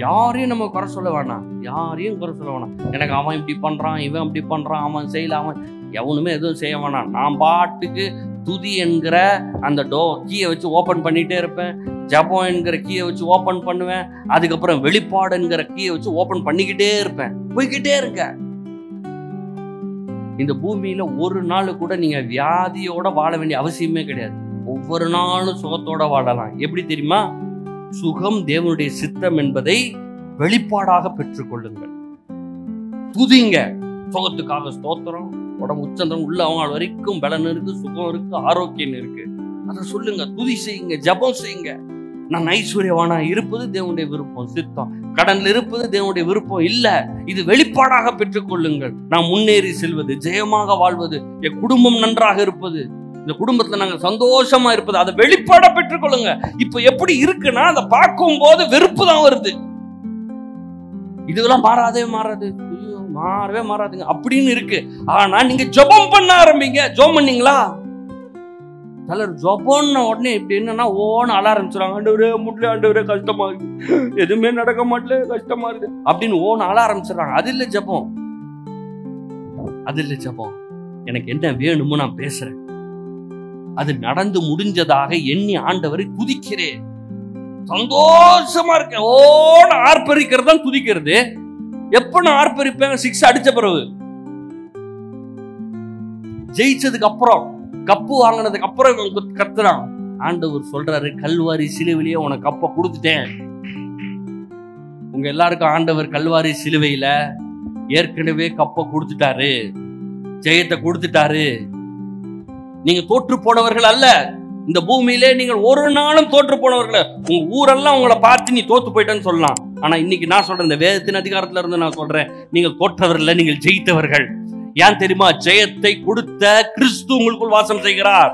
யாரையும் நம்ம குறை சொல்ல வேணாம், யாரையும் குறை சொல்ல வேணாம். எனக்கு அவன் இப்படி பண்றான், இவன் அப்படி பண்றான், அவன் செய்யல, அவன் எவனுமே எதுவும் செய்ய வேணாம். நான் பாட்டுக்கு துதி என்கிற அந்த கீயை வச்சு ஓபன் பண்ணிட்டே இருப்பேன், ஜபம் என்கிற கீயை வச்சு ஓபன் பண்ணுவேன், அதுக்கப்புறம் வெளிப்பாடு என்கிற கீயை வச்சு ஓபன் பண்ணிக்கிட்டே இருப்பேன், போய்கிட்டே இருக்க. இந்த பூமியில ஒரு நாள் கூட நீங்க வியாதியோட வாழ வேண்டிய அவசியமே கிடையாது. ஒவ்வொரு நாளும் சுகத்தோட வாழலாம். எப்படி தெரியுமா? சுகம் தேவனுடைய சித்தம் என்பதை வெளிப்பாடாக பெற்றுக்கொள்ளுங்கள். துதிங்க, சுகத்துக்காக ஸ்தோத்திரம், உடம்பு உச்சந்தரம் உள்ள அவங்க வரைக்கும் பலன் இருக்கு, சுகம் இருக்கு, ஆரோக்கியம் இருக்கு. அதை சொல்லுங்க, துதி செய்யுங்க, ஜபம் செய்யுங்க. நான் ஐஸ்வர்யவானா இருப்பது தேவனுடைய விருப்பம், சித்தம். கடன்ல இருப்பது தேவனுடைய விருப்பம் இல்ல, இது வெளிப்பாடாக பெற்றுக்கொள்ளுங்கள். நான் முன்னேறி செல்வது, ஜெயமாக வாழ்வது, என் குடும்பம் நன்றாக இருப்பது, இந்த குடும்பத்துல நாங்க சந்தோஷமா இருப்பது, அதை வெளிப்பாட பெற்றுக்கொள்ளுங்க. இப்ப எப்படி இருக்குன்னா, அதை பார்க்கும் போது வெறுப்பு தான் வருது. இதெல்லாம் மாறாது, மாறவே மாறாதுங்க அப்படின்னு இருக்கு. ஆனா நீங்க ஜெபம் பண்ண ஆரம்பிங்க. ஜெபம் பண்ணீங்களா? சிலர் ஜெபம்ன உடனே இப்படி என்னன்னா ஓன்னு அழ ஆரம்பிச்சுறாங்க. ஆண்டவரே முடியல, ஆண்டவரே கஷ்டமா இருக்கு, எதுவுமே நடக்க மாட்டல, கஷ்டமா இருக்கு அப்படின்னு ஓன்னு அழ ஆரம்பிச்சிடறாங்க. அது இல்ல ஜெபம், அது இல்ல ஜெபம். எனக்கு என்ன வேணுமோ நான் பேசுறேன், அது நடந்து முடிஞ்சதாக எண்ணி ஆண்டவரை துதிக்கிறேன், சந்தோஷமா இருக்கேன். ஓன்னு ஆர்ப்பரிக்கிறது தான் துதிக்கிறது. எப்ப நான் ஆர்ப்பரிப்பேன்? 6 அடிச்ச பிறகு, ஜெயிச்சதுக்கு அப்புறம், கப்பு வாங்கினதுக்கு அப்புறம் கத்துறான். ஆண்டவர் சொல்றாரு, கல்வாரி சிலுவையிலேயே உனக்கு கப்பை கொடுத்துட்டேன். உங்க எல்லாருக்கும் ஆண்டவர் கல்வாரி சிலுவையில ஏற்கனவே கப்பை கொடுத்துட்டாரு, ஜெயத்தை கொடுத்துட்டாரு. நீங்க தோற்று போனவர்கள் அல்ல. இந்த பூமியிலே நீங்கள் ஒரு நாளும் தோற்று போனவர்கள். உங்க ஊரெல்லாம் உங்களை பார்த்து நீ தோத்து போயிட்டேன்னு சொல்லலாம். ஆனா இன்னைக்கு நான் சொல்றேன், இந்த வேதத்தின் அதிகாரத்துல இருந்து நான் சொல்றேன், நீங்கள் தோற்றவர்கள், நீங்கள் ஜெயித்தவர்கள். ஏன் தெரியுமா? ஜெயத்தை கொடுத்த கிறிஸ்து உங்களுக்குள் வாசம் செய்கிறார்.